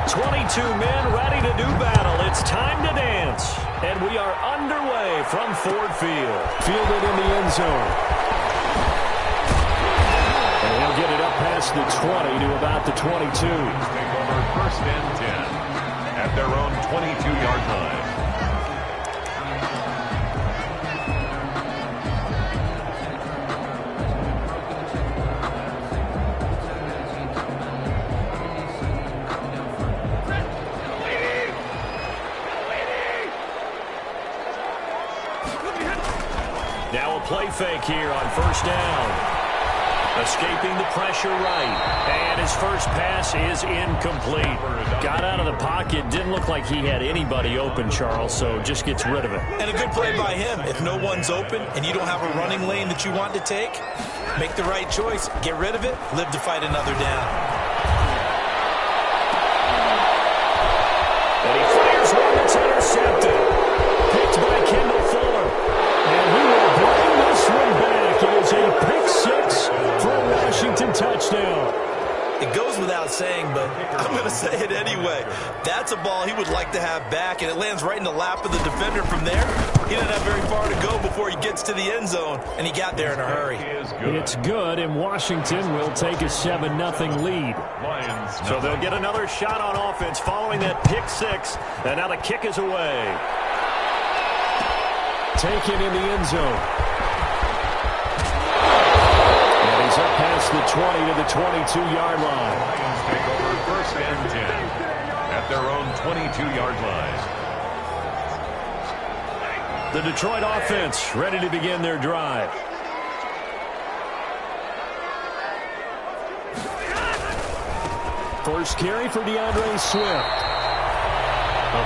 22 men ready to do battle. It's time to dance. And we are underway from Ford Field. Fielded in the end zone. And he'll get it up past the 20 to about the 22. Take over first and 10 at their own 22-yard line. Now a play fake here on first down. Escaping the pressure right. And his first pass is incomplete. Got out of the pocket. Didn't look like he had anybody open, Charles, so just gets rid of it. And a good play by him. If no one's open and you don't have a running lane that you want to take, make the right choice. Get rid of it. Live to fight another down. And he fires one that's intercepted. Picked by Kendall Fuller. And he will bring this one back. It is a pick six for a Washington touchdown. It goes without saying, but I'm going to say it anyway. That's a ball he would like to have back, and it lands right in the lap of the defender from there. He didn't have very far to go before he gets to the end zone, and he got there in a hurry. It's good, and Washington will take a 7-0 lead. So they'll get another shot on offense following that pick six, and now the kick is away. Taken in the end zone. And he's up past the 20 to the 22-yard line. Lions take over first and 10 at their own 22-yard line. The Detroit offense ready to begin their drive. First carry for DeAndre Swift.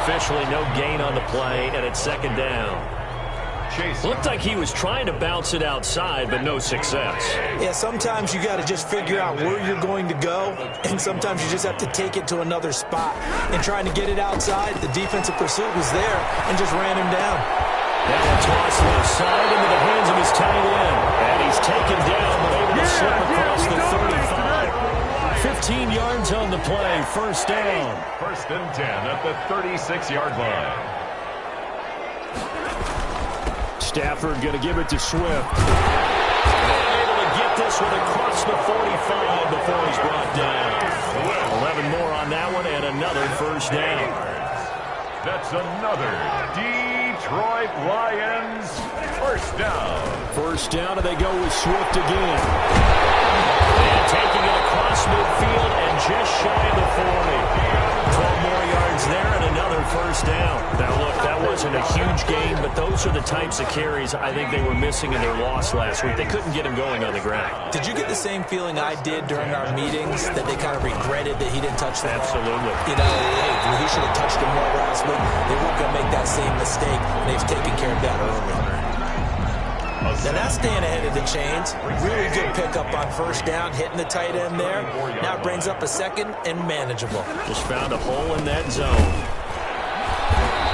Officially no gain on the play, and it's second down. Looked like he was trying to bounce it outside, but no success. Yeah, sometimes you got to just figure out where you're going to go, and sometimes you just have to take it to another spot. And trying to get it outside, the defensive pursuit was there and just ran him down. Now a toss left side into the hands of his tight end. And he's taken down, but able to slip across the 35. 15 yards on the play, first down. First and 10 at the 36-yard line. Stafford going to give it to Swift. Able to get this one across the 45 before he's brought down. 11 more on that one and another first down. That's another Detroit Lions first down. First down, and they go with Swift again. And taking it across midfield and just shy of the 40. 12 more yards there and another first down. Now, look, that wasn't a huge gain, but those are the types of carries I think they were missing in their loss last week. They couldn't get him going on the ground. Did you get the same feeling I did during our meetings, that they kind of regretted that he didn't touch that? Absolutely. You know, hey, he should have touched him more last week. They weren't going to make that same mistake. They've taken care of that early. Now that's staying ahead of the chains. Really good pickup on first down, hitting the tight end there. Now it brings up a second and manageable. Just found a hole in that zone.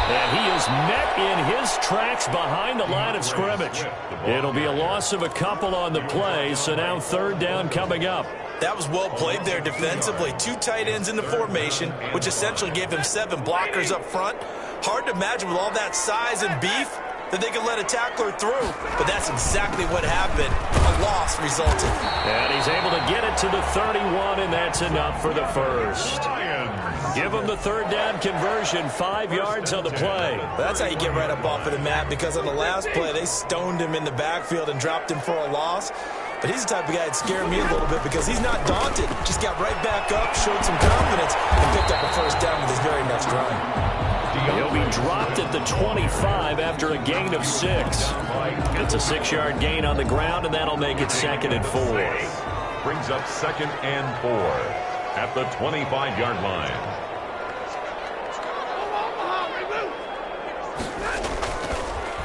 And he is met in his tracks behind the line of scrimmage. It'll be a loss of a couple on the play, so now third down coming up. That was well played there defensively. Two tight ends in the formation, which essentially gave him 7 blockers up front. Hard to imagine with all that size and beef that they could let a tackler through, but that's exactly what happened. A loss resulted. And he's able to get it to the 31, and that's enough for the first. Give him the third down conversion, 5 yards on the play. That's how you get right up off of the mat, because on the last play, they stoned him in the backfield and dropped him for a loss. But he's the type of guy that scared me a little bit because he's not daunted. Just got right back up, showed some confidence, and picked up a first down with his very next run. He'll be dropped at the 25 after a gain of 6. It's a 6-yard gain on the ground, and that'll make it second and 4. Brings up second and 4 at the 25-yard line.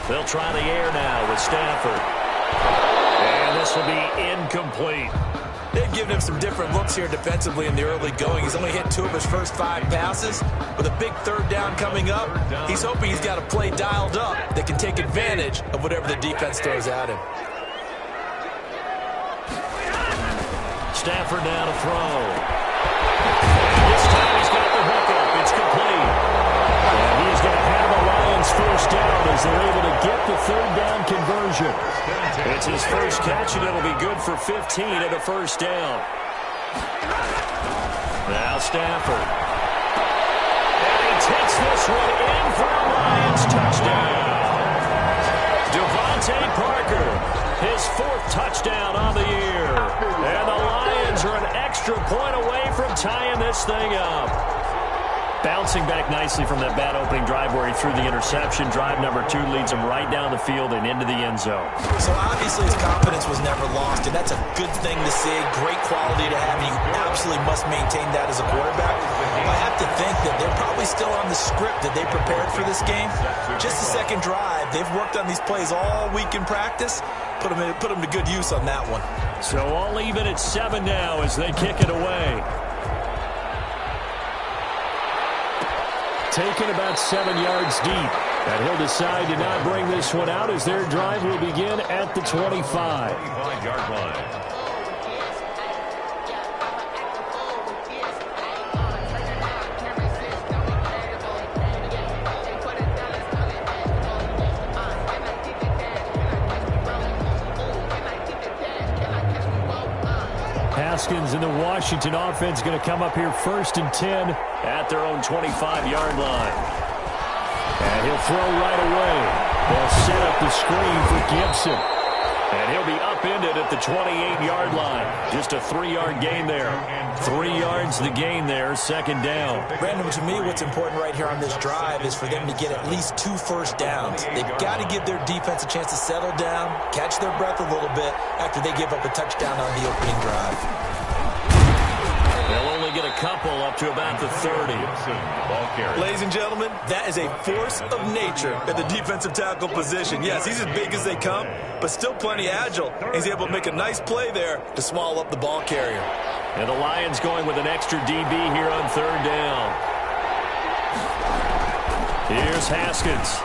They'll try the air now with Stafford. And this will be incomplete. They've given him some different looks here defensively in the early going. He's only hit 2 of his first 5 passes. With a big third down coming up, he's hoping he's got a play dialed up that can take advantage of whatever the defense throws at him. Stafford now to throw. This time he's got the hook for 15 and a first down. Now Stafford. And he takes this one in for a Lions touchdown. Devontae Parker, his 4th touchdown on the year. And the Lions are an extra point away from tying this thing up. Bouncing back nicely from that bad opening drive where he threw the interception. Drive number 2 leads him right down the field and into the end zone. So obviously his confidence was never lost, and that's a good thing to see. Great quality to have. You absolutely must maintain that as a quarterback. I have to think that they're probably still on the script that they prepared for this game. Just the second drive. They've worked on these plays all week in practice. Put them to good use on that one. So all even at 7 now as they kick it away. Taken about 7 yards deep. And he'll decide to not bring this one out as their drive will begin at the 25. 25-yard line. Haskins and the Washington offense going to come up here 1st and 10 at their own 25-yard line. And he'll throw right away. They'll set up the screen for Gibson. And he'll be upended at the 28-yard line. Just a 3-yard gain there. 3 yards the gain there, 2nd down. Brandon, to me, what's important right here on this drive is for them to get at least 2 first downs. They've got to give their defense a chance to settle down, catch their breath a little bit after they give up a touchdown on the opening drive. They'll only get a couple up to about the 30. Ladies and gentlemen, that is a force of nature at the defensive tackle position. Yes, he's as big as they come, but still plenty agile. He's able to make a nice play there to swallow up the ball carrier. And the Lions going with an extra DB here on 3rd down. Here's Haskins.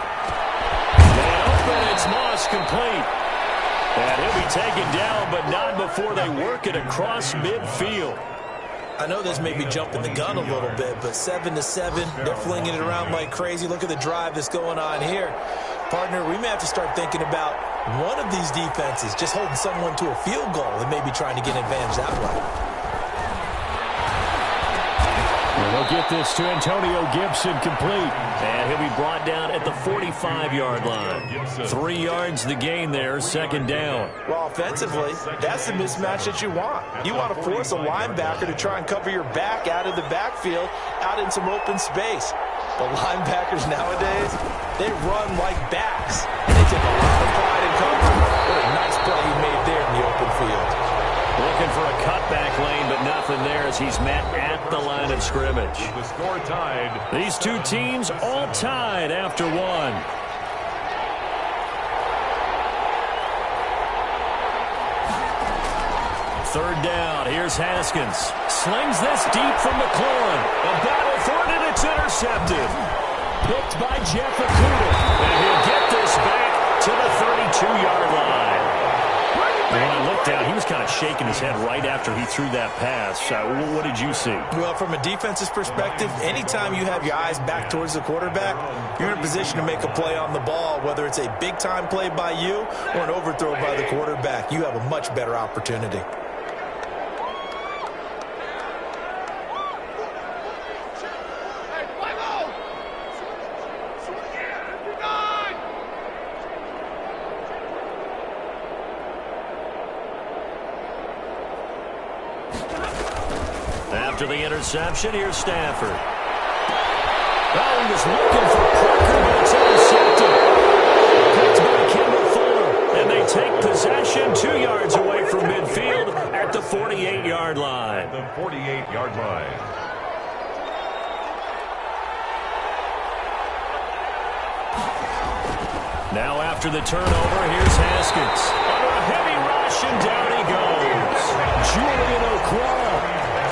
And open, it's Moss complete. And he'll be taken down, but not before they work it across midfield. I know this may be jumping the gun a little bit, but 7-7, they're flinging it around like crazy. Look at the drive that's going on here. Partner, we may have to start thinking about one of these defenses just holding someone to a field goal and maybe trying to get an advantage that way. They'll get this to Antonio Gibson complete. And he'll be brought down at the 45-yard line. 3 yards the gain there, 2nd down. Well, offensively, that's the mismatch that you want. You want to force a linebacker to try and cover your back out of the backfield, out in some open space. The linebackers nowadays, they run like backs. And they take a lot of pride in covering. What a nice play he made there in the open field. Looking for a cutback lane, but nothing there as he's met at the line of scrimmage. The score tied. These two teams all tied after 1. 3rd down. Here's Haskins. Slings this deep from McLaurin. A battle for it, and it's intercepted. Picked by Jeff Okuda. And he'll get this back to the 32-yard line. When I looked down, he was kind of shaking his head right after he threw that pass. What did you see? Well, from a defense's perspective, anytime you have your eyes back towards the quarterback, you're in a position to make a play on the ball, whether it's a big-time play by you or an overthrow by the quarterback. You have a much better opportunity. After the interception, here's Stafford. Oh, he was looking for Parker, but it's intercepted. Picked by Kendall Fuller. And they take possession 2 yards away from midfield at the 48-yard line. The 48-yard line. Now after the turnover, here's Haskins. Under a heavy rush, and down he goes. Julian Okwara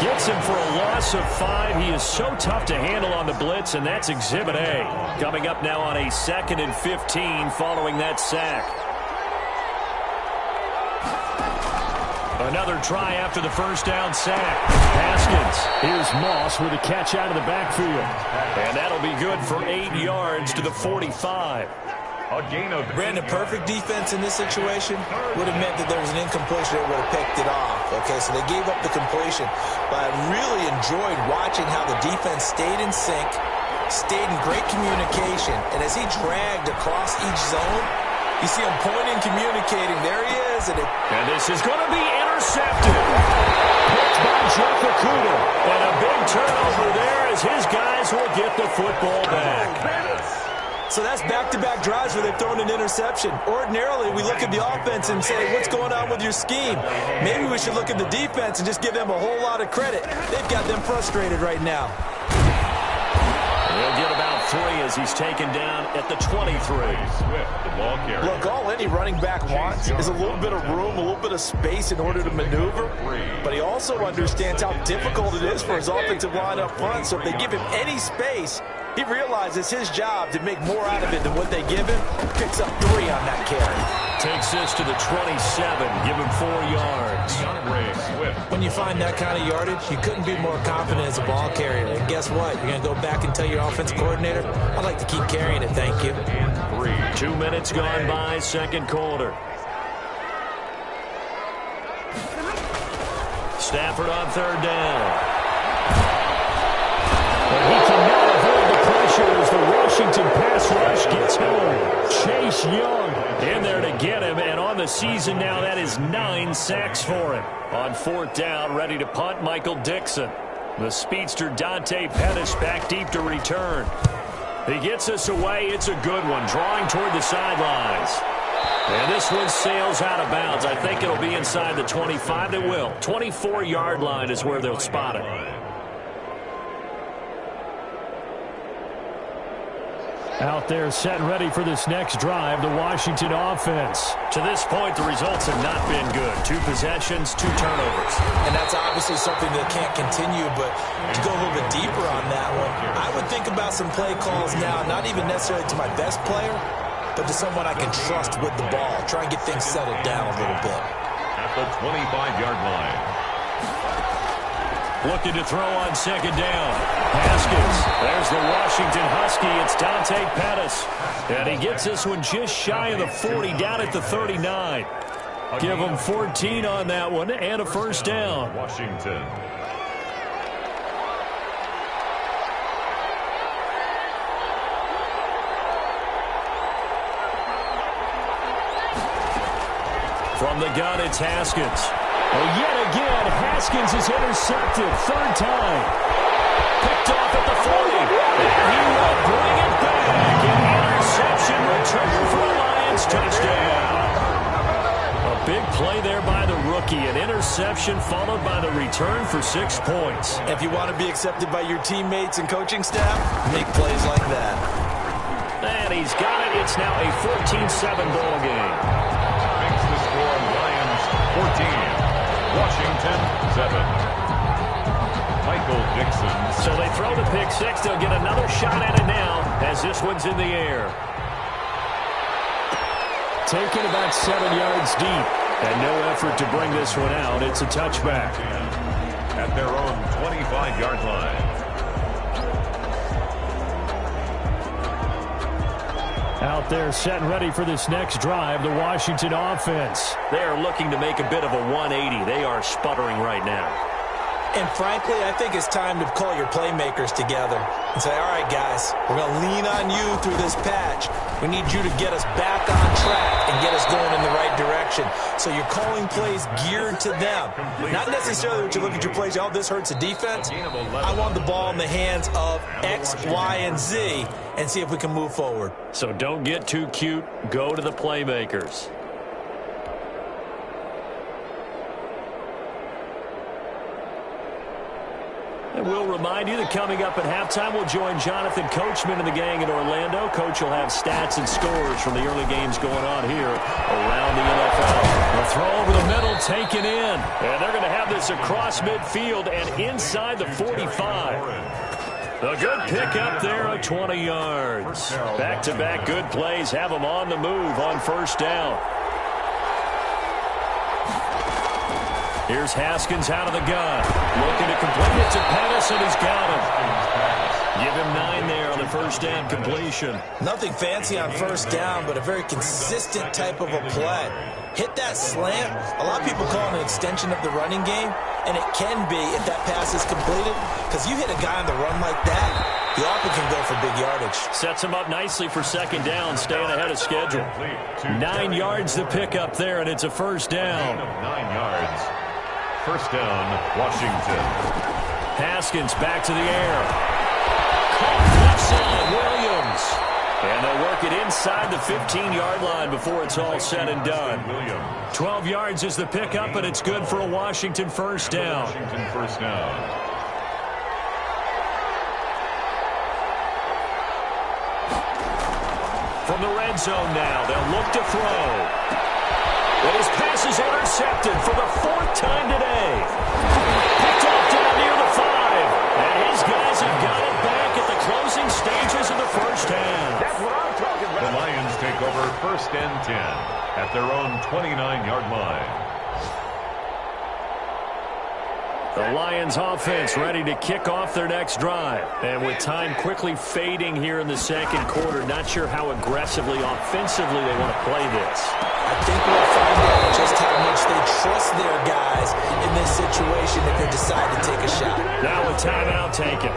gets him for a loss of 5. He is so tough to handle on the blitz, and that's Exhibit A. Coming up now on a 2nd and 15 following that sack. Another try after the first down sack. Haskins. Here's Moss with a catch out of the backfield. And that'll be good for 8 yards to the 45. A gain of Brandon, perfect defense in this situation would have meant that there was an incompletion that would have picked it off. Okay, so they gave up the completion. But I really enjoyed watching how the defense stayed in sync, stayed in great communication, and as he dragged across each zone, you see him pointing, communicating. There he is. And this is going to be intercepted. Picked by Jeff Okuda. And a big turnover there as his guys will get the football back. So that's back-to-back drives where they've thrown an interception. Ordinarily, we look at the offense and say, what's going on with your scheme? Maybe we should look at the defense and just give them a whole lot of credit. They've got them frustrated right now. He'll get about 3 as he's taken down at the 23. Look, all any running back wants is a little bit of room, a little bit of space in order to maneuver. But he also understands how difficult it is for his offensive line up front. So if they give him any space, he realizes his job to make more out of it than what they give him. Picks up 3 on that carry. Takes this to the 27. Give him 4 yards. When you find that kind of yardage, you couldn't be more confident as a ball carrier. And guess what? You're going to go back and tell your offensive coordinator, I'd like to keep carrying it, thank you. 2 minutes gone by, second quarter. Stafford on third down. But he cannot avoid the pressure as the Washington pass rush gets home. Chase Young in there to get him, and on the season now, that is 9 sacks for him. On fourth down, ready to punt, Michael Dixon. The speedster Dante Pettis back deep to return. He gets us away. It's a good one, drawing toward the sidelines. And this one sails out of bounds. I think it'll be inside the 25. It will. 24-yard line is where they'll spot it. Out there set and ready for this next drive, the Washington offense. To this point, the results have not been good. 2 possessions, 2 turnovers. And that's obviously something that can't continue, but to go a little bit deeper on that one, I would think about some play calls now, not even necessarily to my best player, but to someone I can trust with the ball. Try and get things settled down a little bit. At the 25-yard line. Looking to throw on second down. Haskins. There's the Washington Husky. It's Dante Pettis. And he gets this one just shy of the 40, down at the 39. Give him 14 on that one and a first down. Washington. From the gun, it's Haskins. Well, yet again, Haskins is intercepted. 3rd time. Picked off at the 40. And he will bring it back. An interception return for a Lions touchdown. A big play there by the rookie. An interception followed by the return for 6 points. If you want to be accepted by your teammates and coaching staff, make plays like that. And he's got it. It's now a 14-7 ball game. Makes the score Lions 14. Washington 7. Michael Dixon. So they throw the pick 6. They'll get another shot at it now as this one's in the air. Taken about 7 yards deep. And no effort to bring this one out. It's a touchback. At their own 25-yard line. Out there set and ready for this next drive, the Washington offense. They are looking to make a bit of a 180. They are sputtering right now. And frankly, I think it's time to call your playmakers together and say, all right, guys, we're going to lean on you through this patch. We need you to get us back on track and get us going in the right direction. So you're calling plays geared to them. Not necessarily what you look at your plays, oh, this hurts the defense. I want the ball in the hands of X, Y, and Z and see if we can move forward. So don't get too cute. Go to the playmakers. And we'll remind you that coming up at halftime, we'll join Jonathan Coachman and the gang in Orlando. Coach will have stats and scores from the early games going on here around the NFL. The throw over the middle, taken in. And they're going to have this across midfield and inside the 45. A good pickup there of 20 yards. Back-to-back good plays have them on the move on first down. Here's Haskins out of the gun. Looking to complete it to Pettis, and he's got him. Give him 9 there on the first down completion. Nothing fancy on first down, but a very consistent type of a play. Hit that slant. A lot of people call it an extension of the running game, and it can be if that pass is completed, because you hit a guy on the run like that, he often can go for big yardage. Sets him up nicely for second down, staying ahead of schedule. 9 yards to pick up there, and it's a first down. 9 yards. First down, Washington. Haskins back to the air. Caught left side, Williams. And they'll work it inside the 15-yard line before it's all said and done. 12 yards is the pickup, and it's good for a Washington first down. Washington first down. From the red zone now, they'll look to throw. And his pass is intercepted for the 4th time today. Picked off down near the 5. And his guys have got it back at the closing stages of the first half. That's what I'm talking about. The Lions take over first and 10 at their own 29-yard line. The Lions offense ready to kick off their next drive. And with time quickly fading here in the second quarter, not sure how aggressively, offensively they want to play this. I think we'll find out just how much they trust their guys in this situation if they decide to take a shot. Now a timeout taken.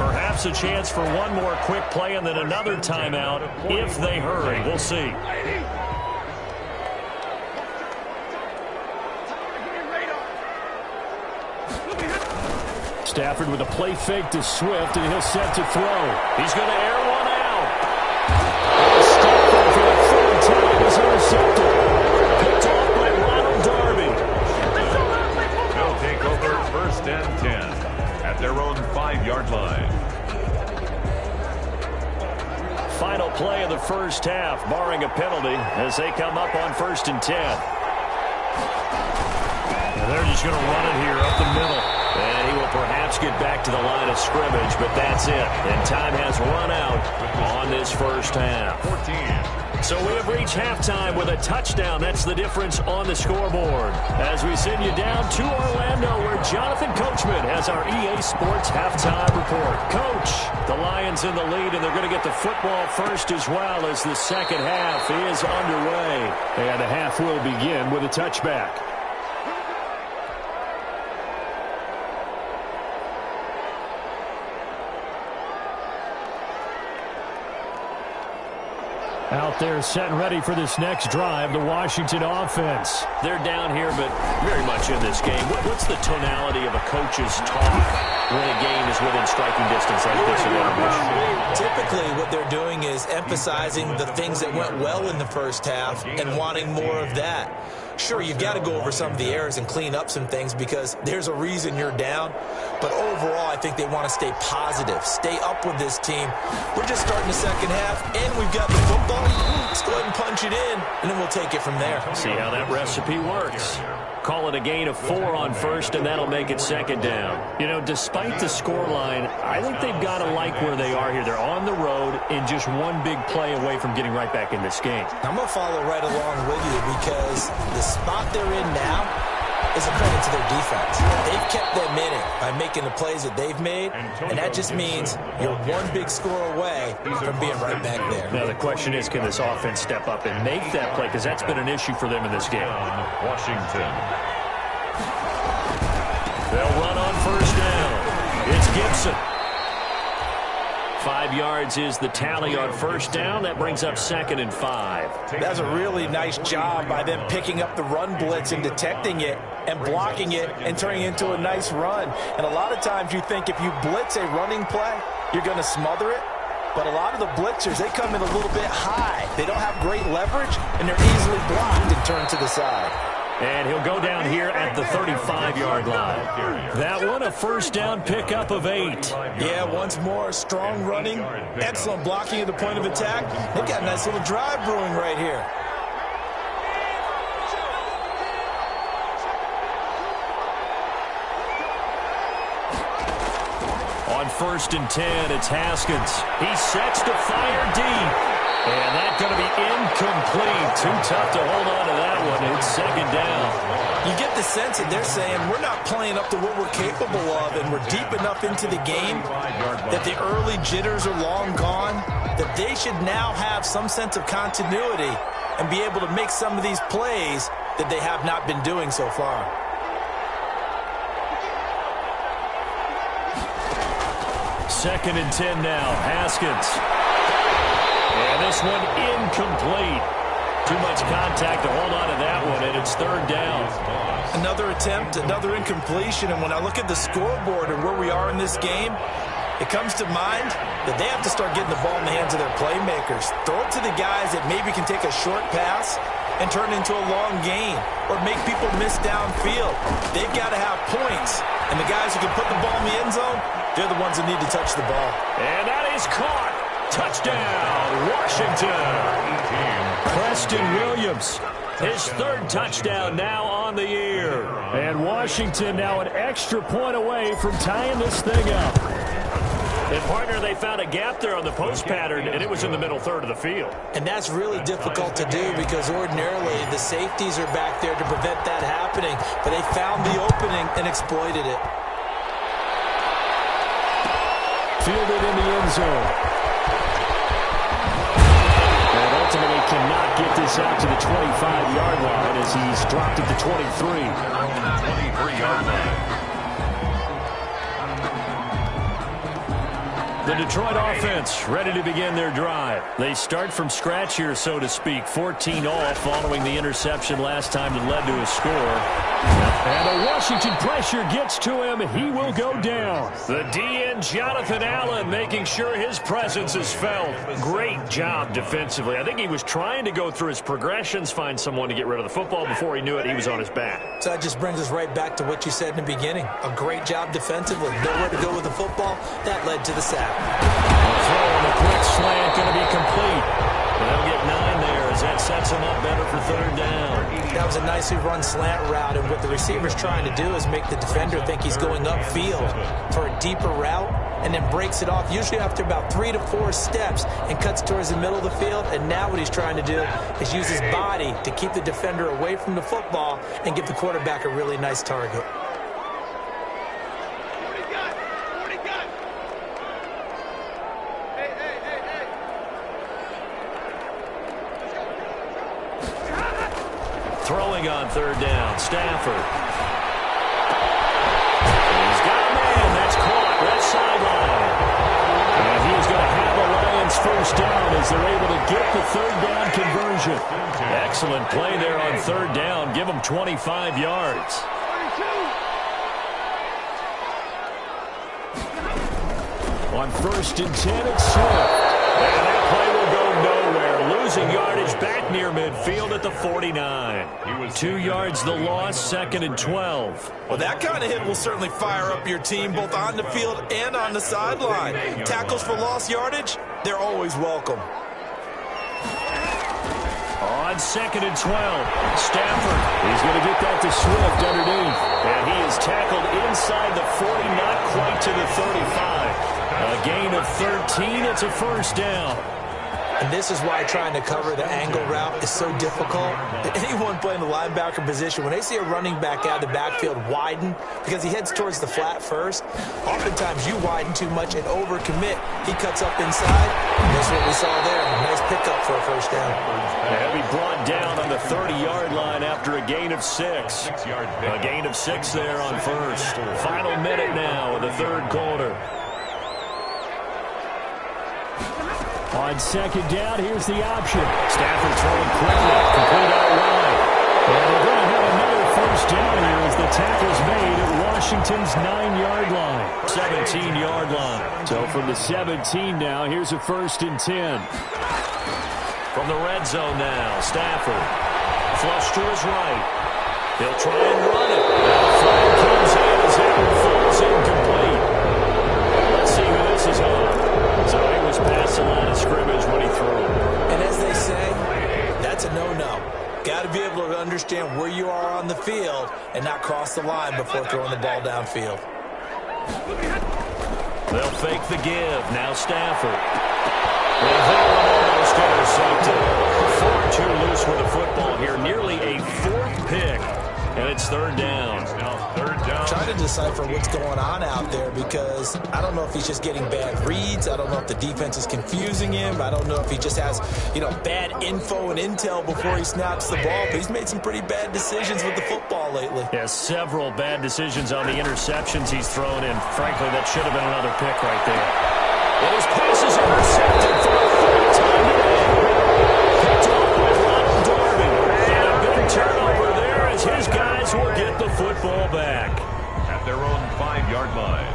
Perhaps a chance for one more quick play and then another timeout if they hurry. We'll see. Stafford with a play fake to Swift, and he'll set to throw. He's going to air one out. Stafford for the 3rd time is intercepted. Picked off by Ronald Darby. They'll take over first and 10 at their own 5-yard line. Final play of the first half, barring a penalty, as they come up on 1st and 10. And they're just going to run it here up the middle. And he will perhaps get back to the line of scrimmage, but that's it. And time has run out on this first half. 14. So we have reached halftime with a touchdown. That's the difference on the scoreboard. As we send you down to Orlando, where Jonathan Coachman has our EA Sports halftime report. Coach, the Lions in the lead, and they're going to get the football first as well as the second half is underway. And the half will begin with a touchback. Out there set and ready for this next drive, the Washington offense. They're down here, but very much in this game. What's the tonality of a coach's talk when a game is within striking distance like this? Typically, what they're doing is emphasizing the things that went well in the first half and wanting more of that. Sure, you've got to go over some of the errors and clean up some things because there's a reason you're down. But overall, I think they want to stay positive, stay up with this team. We're just starting the second half, and we've got the football. Let's go ahead and punch it in, and then we'll take it from there. See how that recipe works. Call it a gain of 4 on first, and that'll make it second down. You know, despite the scoreline, I think they've got to like where they are here. They're on the road and just one big play away from getting right back in this game. I'm going to follow right along with you because the spot they're in now is a credit to their defense. They've kept them in it by making the plays that they've made, and that just means you're one big score away from being right back there. Now the question is, can this offense step up and make that play? Because that's been an issue for them in this game. Washington. They'll run on first down. It's Gibson. 5 yards is the tally on first down. That brings up 2nd and 5. That's a really nice job by them picking up the run blitz and detecting it and blocking it and turning it into a nice run. And a lot of times you think if you blitz a running play, you're going to smother it. But a lot of the blitzers, they come in a little bit high. They don't have great leverage, and they're easily blocked and turned to the side. And he'll go down here at the 35-yard line. That one, a first down pickup of 8. Yeah, once more, strong running, excellent blocking at the point of attack. They've got a nice little drive brewing right here. On 1st and 10, it's Haskins. He sets to fire deep. And that's going to be incomplete. Too tough to hold on to that one. It's second down. You get the sense that they're saying we're not playing up to what we're capable of, and we're deep enough into the game that the early jitters are long gone, that they should now have some sense of continuity and be able to make some of these plays that they have not been doing so far. Second and 10 now. Haskins. And this one incomplete. Too much contact to hold on to that one, and it's third down. Another attempt, another incompletion, and when I look at the scoreboard and where we are in this game, it comes to mind that they have to start getting the ball in the hands of their playmakers. Throw it to the guys that maybe can take a short pass and turn it into a long gain or make people miss downfield. They've got to have points, and the guys who can put the ball in the end zone, they're the ones that need to touch the ball. And that is caught. Touchdown, Washington. Preston Williams, his third touchdown now on the year. And Washington now an extra point away from tying this thing up. And, partner, they found a gap there on the post pattern, and it was in the middle third of the field. And that's really difficult to do because ordinarily the safeties are back there to prevent that happening. But they found the opening and exploited it. Fielded in the end zone. And ultimately cannot get this out to the 25-yard line as he's dropped at the 23. 23-yard line. The Detroit offense ready to begin their drive. They start from scratch here, so to speak. 14 all following the interception last time that led to a score. And the Washington pressure gets to him. He will go down. The DN, Jonathan Allen, making sure his presence is felt. Great job defensively. I think he was trying to go through his progressions, find someone to get rid of the football. Before he knew it, he was on his back. So that just brings us right back to what you said in the beginning. A great job defensively. Nowhere to go with the football. That led to the sack. Throw on a quick slant, going to be complete. And they'll get 9 there as that sets him up better for third down. That was a nicely run slant route, and what the receiver's trying to do is make the defender think he's going upfield for a deeper route and then breaks it off, usually after about 3 to 4 steps, and cuts towards the middle of the field. And now what he's trying to do is use his body to keep the defender away from the football and give the quarterback a really nice target. Throwing on third down, Stafford. He's got a man. That's caught. Left sideline. And he's going to have a Lions first down as they're able to get the third down conversion. Excellent play there on third down. Give them 25 yards. On first and 10, it's Swift. And that play will go nowhere. Losing yardage back near midfield at the 49. 2 yards the loss, second and 12. Well, that kind of hit will certainly fire up your team both on the field and on the sideline. Tackles for lost yardage, they're always welcome. On second and 12, Stafford. He's going to get that to Swift underneath. And he is tackled inside the 40, not quite to the 35. A gain of 13, it's a first down. And this is why trying to cover the angle route is so difficult. Anyone playing the linebacker position, when they see a running back out of the backfield widen, because he heads towards the flat first, oftentimes you widen too much and overcommit. He cuts up inside, and that's what we saw there. A nice pickup for a first down. He'll be brought down on the 30-yard line after a gain of 6. A gain of 6 there on first. Final minute now of the third quarter. On second down, here's the option. Stafford throwing quickly, complete out wide. And we're going to have another first down here as the tackle's made at Washington's 9-yard line. 17-yard line. So from the 17 now, here's a first and 10. From the red zone now, Stafford. Flush to his right. He'll try and run it. Now the flag comes in as that one falls incomplete. Let's see who this is on. So he was past the line of scrimmage when he threw it. And as they say, that's a no-no. Got to be able to understand where you are on the field and not cross the line before throwing the ball downfield. They'll fake the give. Now Stafford. And that one almost intercepted. Far too loose with the football here. Nearly a fourth pick. And it's third down. Trying to decipher what's going on out there because I don't know if he's just getting bad reads. I don't know if the defense is confusing him. I don't know if he just has, bad info and intel before he snaps the ball. But he's made some pretty bad decisions with the football lately. Yeah, several bad decisions on the interceptions he's thrown in. Frankly, that should have been another pick right there. And his pass is intercepted for a third time today. Picked off by Ronald Darby. And a big turnover there as his guys will get the football back. At their own 5-yard line.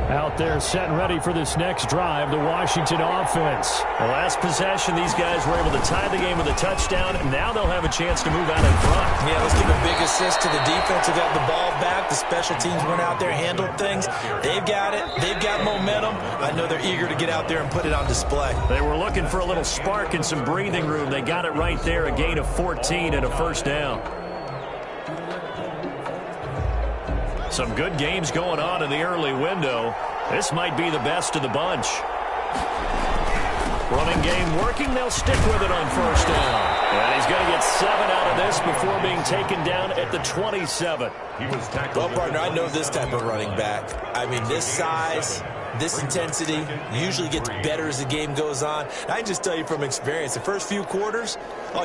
Out there set and ready for this next drive, the Washington offense. The last possession, these guys were able to tie the game with a touchdown, and now they'll have a chance to move out in front. Yeah, let's give a big assist to the defense who got the ball back. The special teams went out there, handled things. They've got it. They've got momentum. I know they're eager to get out there and put it on display. They were looking for a little spark and some breathing room. They got it right there, a gain of 14 and a first down. Some good games going on in the early window. This might be the best of the bunch. Running game working. They'll stick with it on first down. And he's going to get 7 out of this before being taken down at the 27. He was tackled. Well, partner, I know this type of running back. I mean, this size, this intensity usually gets better as the game goes on. And I can just tell you from experience, the first few quarters,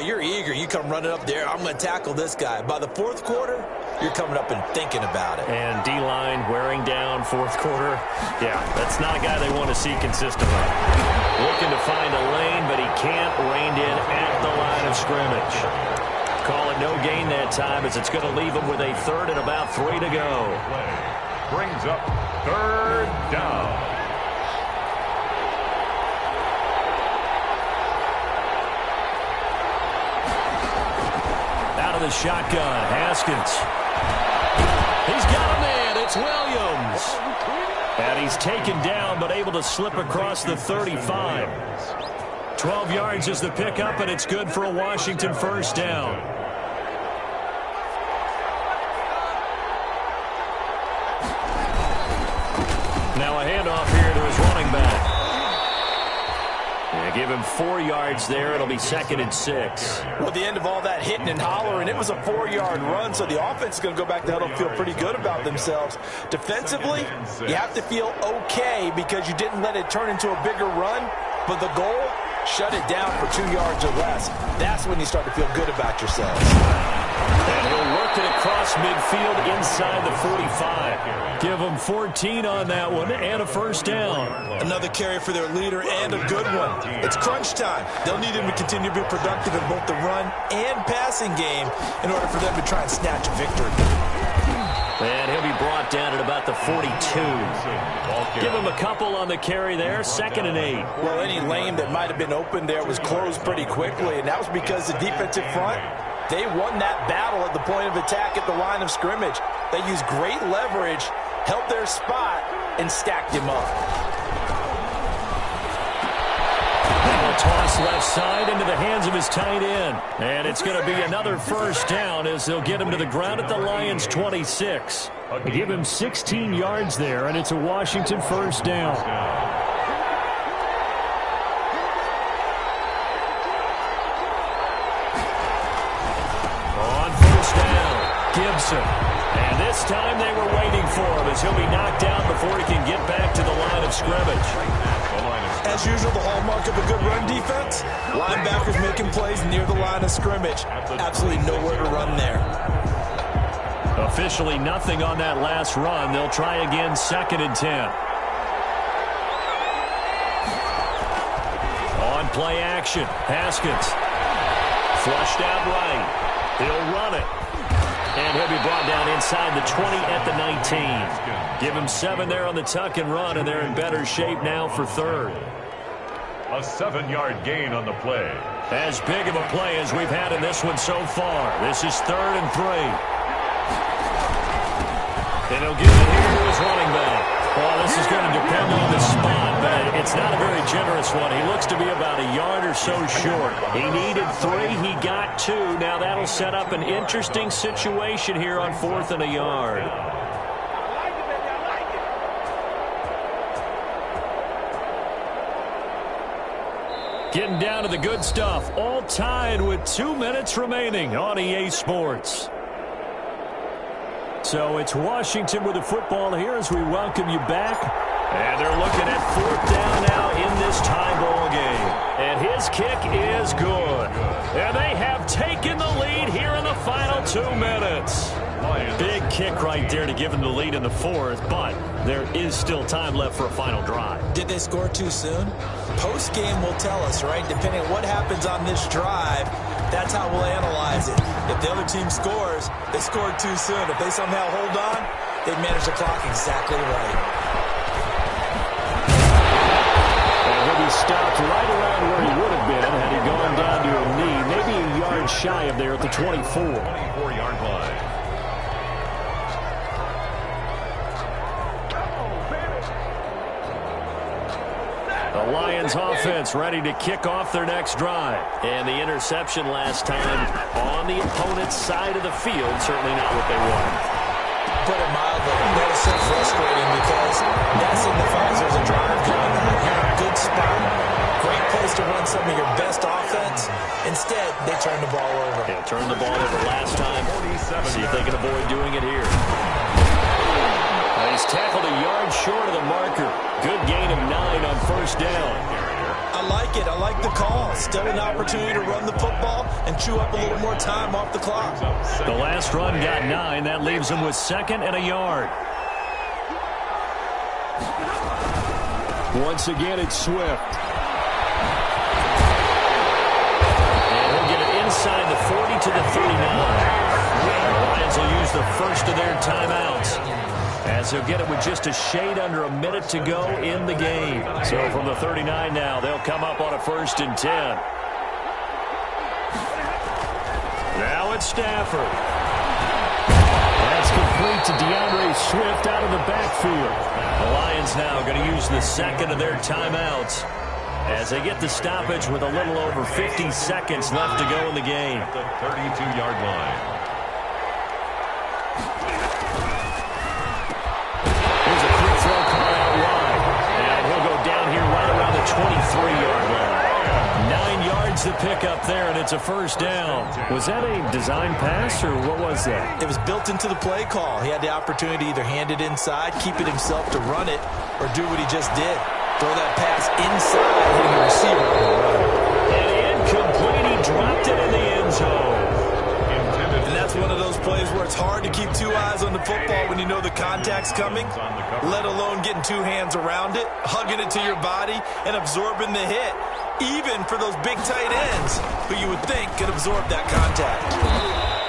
you're eager. You come running up there. I'm going to tackle this guy. By the fourth quarter, you're coming up and thinking about it. And D-line wearing down fourth quarter. Yeah, that's not a guy they want to see consistently. Looking to find a lane, but he can't. Reined in at the line of scrimmage. Call it no gain that time as it's going to leave him with a third and about 3 to go. Brings up third down. Out of the shotgun, Haskins. He's got a man. It's Williams. And he's taken down, but able to slip across the 35. 12 yards is the pickup, and it's good for a Washington first down. Now a handoff here to his running back. Yeah, give him 4 yards there. It'll be 2nd and 6. Well, at the end of all that hitting and hollering, it was a 4-yard run, so the offense is going to go back to huddle and feel pretty good about themselves. Defensively, you have to feel okay because you didn't let it turn into a bigger run, but the goal, shut it down for 2 yards or less. That's when you start to feel good about yourselves. And he'll work it across midfield inside the 45. Give him 14 on that one and a first down. Another carry for their leader and a good one. It's crunch time. They'll need him to continue to be productive in both the run and passing game in order for them to try and snatch a victory. And he'll be brought down at about the 42. Give him a couple on the carry there. 2nd and 8. Well, any lane that might have been open there was closed pretty quickly, and that was because the defensive front, they won that battle at the point of attack at the line of scrimmage. They used great leverage, held their spot, and stacked him up. And a toss left side into the hands of his tight end. And it's going to be another first down as they'll get him to the ground at the Lions' 26. Give him 16 yards there, and it's a Washington first down. Gibson. And this time they were waiting for him as he'll be knocked down before he can get back to the line of scrimmage. As usual, the hallmark of a good run defense, linebackers making plays near the line of scrimmage. Absolutely nowhere to run there. Officially nothing on that last run. They'll try again, 2nd and 10. On play action, Haskins. Flushed out right. He'll run it. And he'll be brought down inside the 20 at the 19. Give him 7 there on the tuck and run, and they're in better shape now for third. A 7-yard gain on the play. As big of a play as we've had in this one so far. This is 3rd and 3. And he'll give it here to his running back. Well, this is going to depend on the spot, but it's not a very generous one. He looks to be about a yard or so short. He needed 3. He got 2. Now that'll set up an interesting situation here on 4th and a yard. Getting down to the good stuff. All tied with 2 minutes remaining on EA Sports. So it's Washington with the football here as we welcome you back. And they're looking at 4th down now in this tie ball game. And his kick is good. And they have taken the lead here in the final 2 minutes. Big kick right there to give them the lead in the 4th, but there is still time left for a final drive. Did they score too soon? Post-game will tell us, right? Depending on what happens on this drive, that's how we'll analyze it. If the other team scores, they scored too soon. If they somehow hold on, they manage the clock exactly right. And he'll be stopped right around where he would have been had he gone down to a knee, maybe a yard shy of there at the 24. 24-yard line. The Lions offense ready to kick off their next drive. And the interception last time on the opponent's side of the field, certainly not what they wanted. Put it mildly, that is so frustrating because that signifies there's a drive going on. You're in a good spot, great place to run some of your best offense. Instead, they turn the ball over. They turned the ball over last time. See if they can avoid doing it here. He's tackled a yard short of the marker. Good gain of 9 on 1st down. I like it. I like the call. Still an opportunity to run the football and chew up a little more time off the clock. The last run got 9. That leaves him with 2nd and a yard. Once again, it's Swift. And he'll get it inside the 40 to the 39. The Lions will use the first of their timeouts, as he'll get it with just a shade under a minute to go in the game. So from the 39 now, they'll come up on a 1st and 10. Now it's Stafford. That's complete to DeAndre Swift out of the backfield. The Lions now going to use the 2nd of their timeouts as they get the stoppage with a little over 50 seconds left to go in the game. At the 32-yard line. The 23-yard line. 9 yards to pick up there, and it's a 1st down. Was that a design pass, or what was that? It was built into the play call. He had the opportunity to either hand it inside, keep it himself to run it, or do what he just did. Throw that pass inside, hitting the receiver on the run. And incomplete. He dropped it in the end zone. And that's one of those plays where it's hard to keep 2 eyes on the football when you know the contact's coming, let alone getting 2 hands around it, hugging it to your body, and absorbing the hit, even for those big tight ends who you would think could absorb that contact.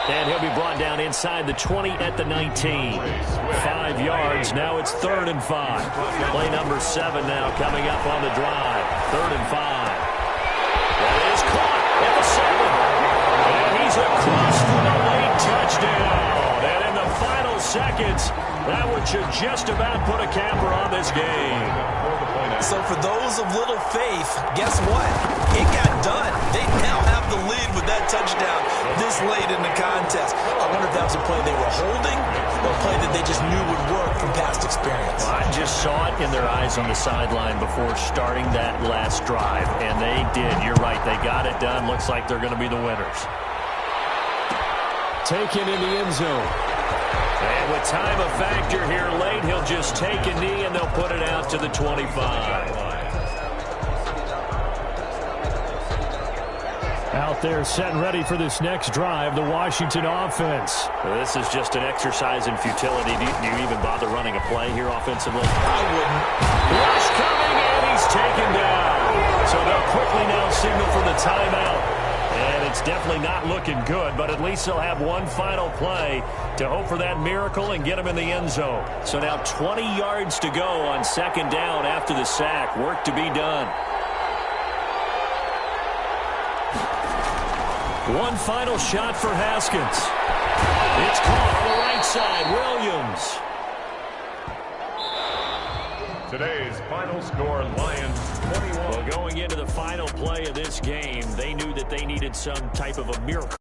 And he'll be brought down inside the 20 at the 19. 5 yards. Now it's 3rd and 5. Play number 7 now coming up on the drive. 3rd and 5. That is caught at the 7. And he's across for the late touchdown. And in the final seconds, that one should just about put a capper on this game. So for those of little faith, guess what? It got done. They now have the lead with that touchdown this late in the contest. I wonder if that was a play they were holding or a play that they just knew would work from past experience. I just saw it in their eyes on the sideline before starting that last drive, and they did. You're right. They got it done. Looks like they're going to be the winners. Taken in the end zone. And with time a factor here late, he'll just take a knee and they'll put it out to the 25. Out there set and ready for this next drive, the Washington offense. This is just an exercise in futility. Do you even bother running a play here offensively? I wouldn't. Rush coming, and he's taken down. So they'll quickly now signal for the timeout. And it's definitely not looking good, but at least they'll have one final play to hope for that miracle and get him in the end zone. So now 20 yards to go on 2nd down after the sack. Work to be done. One final shot for Haskins. It's caught on the right side. Williams. Today's final score, Lions 21. Well, going into the final play of this game, they knew that they needed some type of a miracle.